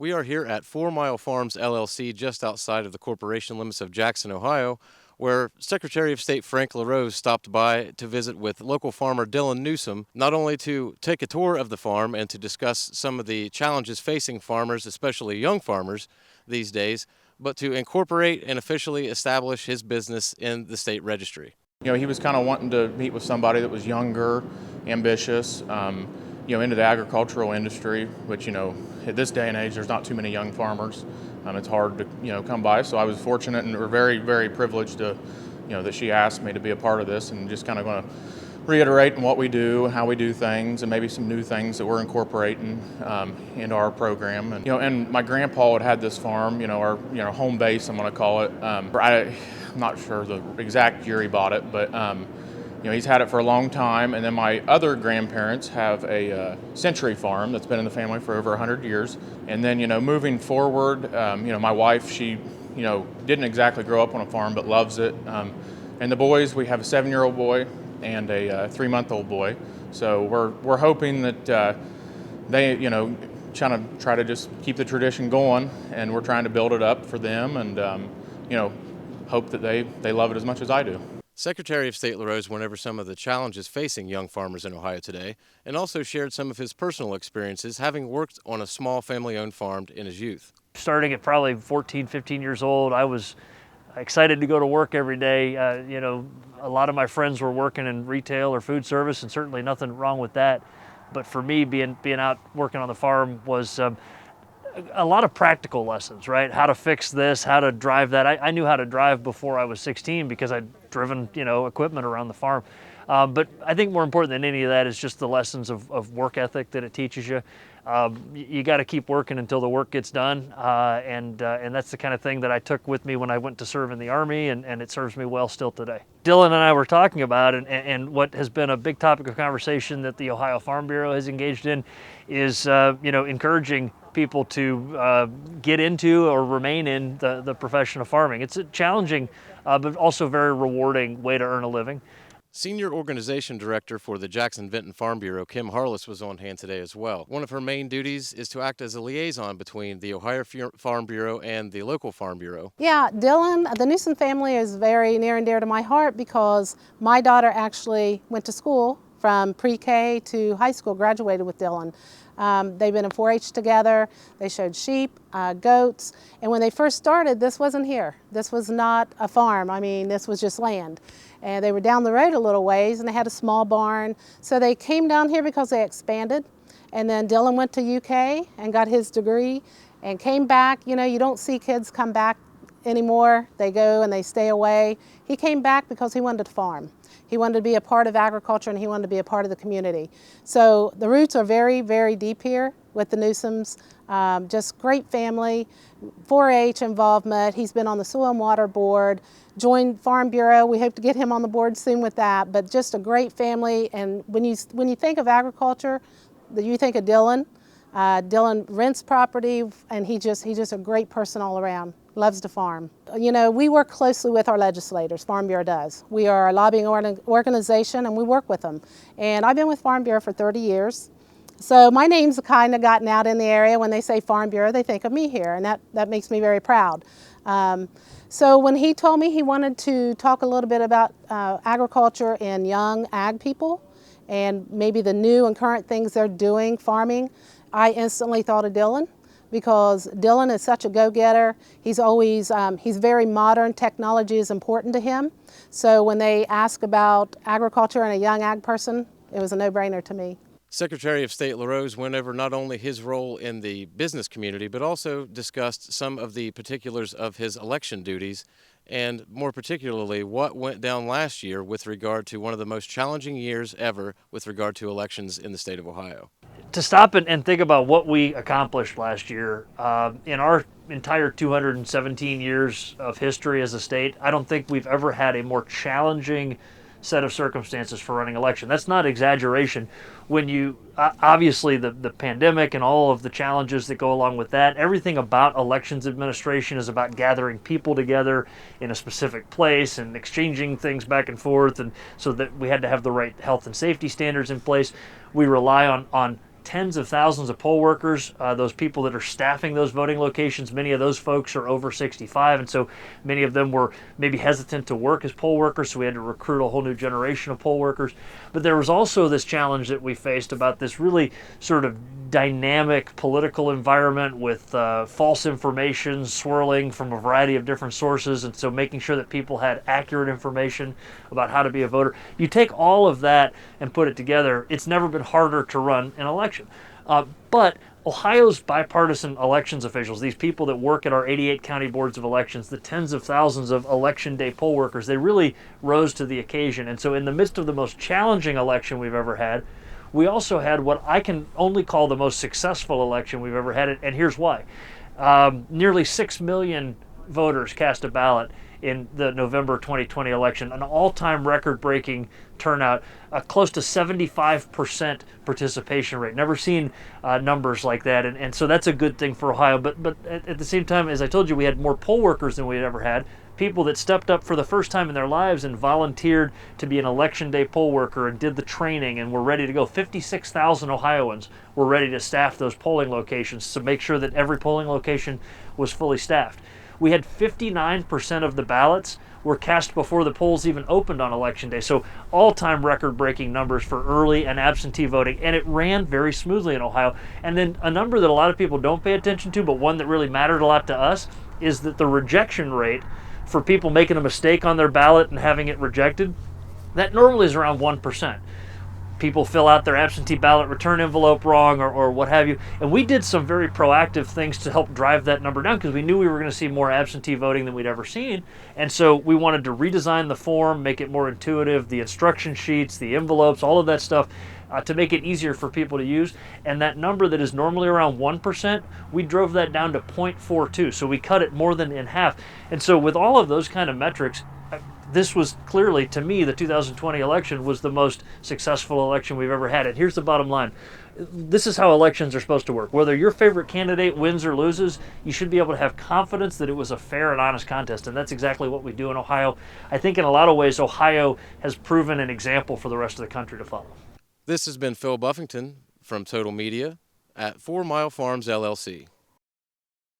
We are here at 4 Mile Farms LLC, just outside of the corporation limits of Jackson, Ohio, where Secretary of State Frank LaRose stopped by to visit with local farmer Dylan Newsom, not only to take a tour of the farm and to discuss some of the challenges facing farmers, especially young farmers these days, but to incorporate and officially establish his business in the state registry. He was kind of wanting to meet with somebody that was younger, ambitious, into the agricultural industry, which, at this day and age, there's not too many young farmers. It's hard to, come by. So I was fortunate and we're very, very privileged to, that she asked me to be a part of this, and just kind of going to reiterate what we do, how we do things, and maybe some new things that we're incorporating into our program. And my grandpa had this farm, our home base, I'm going to call it. I'm not sure the exact year he bought it, but he's had it for a long time. And then my other grandparents have a century farm that's been in the family for over 100 years. And then, moving forward, my wife, she, didn't exactly grow up on a farm, but loves it. And the boys, we have a 7-year-old boy and a 3-month-old boy. So we're hoping that they, try to just keep the tradition going, and we're trying to build it up for them, and, hope that they love it as much as I do. Secretary of State LaRose went over some of the challenges facing young farmers in Ohio today, and also shared some of his personal experiences having worked on a small family-owned farm in his youth. Starting at probably 14, 15 years old, I was excited to go to work every day. A lot of my friends were working in retail or food service, and certainly nothing wrong with that. But for me, being out working on the farm was a lot of practical lessons, right? How to fix this, how to drive that. I knew how to drive before I was 16 because I'd driven, equipment around the farm. But I think more important than any of that is just the lessons of work ethic that it teaches you. You got to keep working until the work gets done, and that's the kind of thing that I took with me when I went to serve in the Army, and it serves me well still today. Dylan and I were talking about, and what has been a big topic of conversation that the Ohio Farm Bureau has engaged in is encouraging people to get into or remain in the profession of farming. It's a challenging but also very rewarding way to earn a living. Senior Organization Director for the Jackson-Vinton Farm Bureau, Kim Harless, was on hand today as well. One of her main duties is to act as a liaison between the Ohio Farm Bureau and the local Farm Bureau. Yeah, Dylan, the Newsom family is very near and dear to my heart because my daughter actually went to school from pre-K to high school, graduated with Dylan. They've been in 4-H together. They showed sheep, goats, and when they first started, this wasn't here. This was not a farm. I mean, this was just land. And they were down the road a little ways, and they had a small barn. So they came down here because they expanded. And then Dylan went to UK and got his degree and came back. You don't see kids come back anymore. They go and they stay away. He came back because he wanted to farm. He wanted to be a part of agriculture, and he wanted to be a part of the community. So the roots are very, very deep here with the Newsoms. Just great family, 4-H involvement. He's been on the Soil and Water Board, joined Farm Bureau. We hope to get him on the board soon with that, but just a great family. And when you think of agriculture, you think of Dylan. Dylan rents property, and he's just a great person all around. Loves to farm. We work closely with our legislators, Farm Bureau does. We are a lobbying organization, and we work with them. And I've been with Farm Bureau for 30 years. So my name's kind of gotten out in the area. When they say Farm Bureau, they think of me here, and that makes me very proud. So when he told me he wanted to talk a little bit about agriculture and young ag people, and maybe the new and current things they're doing, farming, I instantly thought of Dylan, because Dylan is such a go-getter. He's always, he's very modern. Technology is important to him. So when they ask about agriculture and a young ag person, it was a no-brainer to me. Secretary of State LaRose went over not only his role in the business community, but also discussed some of the particulars of his election duties, and more particularly what went down last year with regard to one of the most challenging years ever with regard to elections in the state of Ohio. To stop and think about what we accomplished last year, in our entire 217 years of history as a state, I don't think we've ever had a more challenging set of circumstances for running election. That's not exaggeration. When you, obviously the pandemic and all of the challenges that go along with that, everything about elections administration is about gathering people together in a specific place and exchanging things back and forth, and so that we had to have the right health and safety standards in place. We rely on tens of thousands of poll workers, those people that are staffing those voting locations. Many of those folks are over 65, and so many of them were maybe hesitant to work as poll workers, so we had to recruit a whole new generation of poll workers. But there was also this challenge that we faced about this really sort of dynamic political environment with false information swirling from a variety of different sources, and so making sure that people had accurate information about how to be a voter. You take all of that and put it together, it's never been harder to run an election. But Ohio's bipartisan elections officials, these people that work at our 88 county boards of elections, the tens of thousands of election day poll workers, they really rose to the occasion. And so in the midst of the most challenging election we've ever had, we also had what I can only call the most successful election we've ever had, and here's why. Nearly 6 million voters cast a ballot in the November 2020 election, an all-time record-breaking turnout, close to 75% participation rate. Never seen numbers like that, and so that's a good thing for Ohio. But at the same time, as I told you, we had more poll workers than we had ever had. People that stepped up for the first time in their lives and volunteered to be an election day poll worker and did the training and were ready to go. 56,000 Ohioans were ready to staff those polling locations to make sure that every polling location was fully staffed. We had 59% of the ballots were cast before the polls even opened on election day. So all-time record-breaking numbers for early and absentee voting, and it ran very smoothly in Ohio. And then a number that a lot of people don't pay attention to, but one that really mattered a lot to us, is that the rejection rate for people making a mistake on their ballot and having it rejected, that normally is around 1%. People fill out their absentee ballot return envelope wrong or what have you. And we did some very proactive things to help drive that number down because we knew we were going to see more absentee voting than we'd ever seen. And so we wanted to redesign the form, make it more intuitive, the instruction sheets, the envelopes, all of that stuff, to make it easier for people to use. And that number that is normally around 1%, we drove that down to 0.42. So we cut it more than in half. And so with all of those kind of metrics, this was clearly, to me, the 2020 election was the most successful election we've ever had. And here's the bottom line. This is how elections are supposed to work. Whether your favorite candidate wins or loses, you should be able to have confidence that it was a fair and honest contest. And that's exactly what we do in Ohio. I think in a lot of ways, Ohio has proven an example for the rest of the country to follow. This has been Phil Buffington from Total Media at 4 Mile Farms, LLC.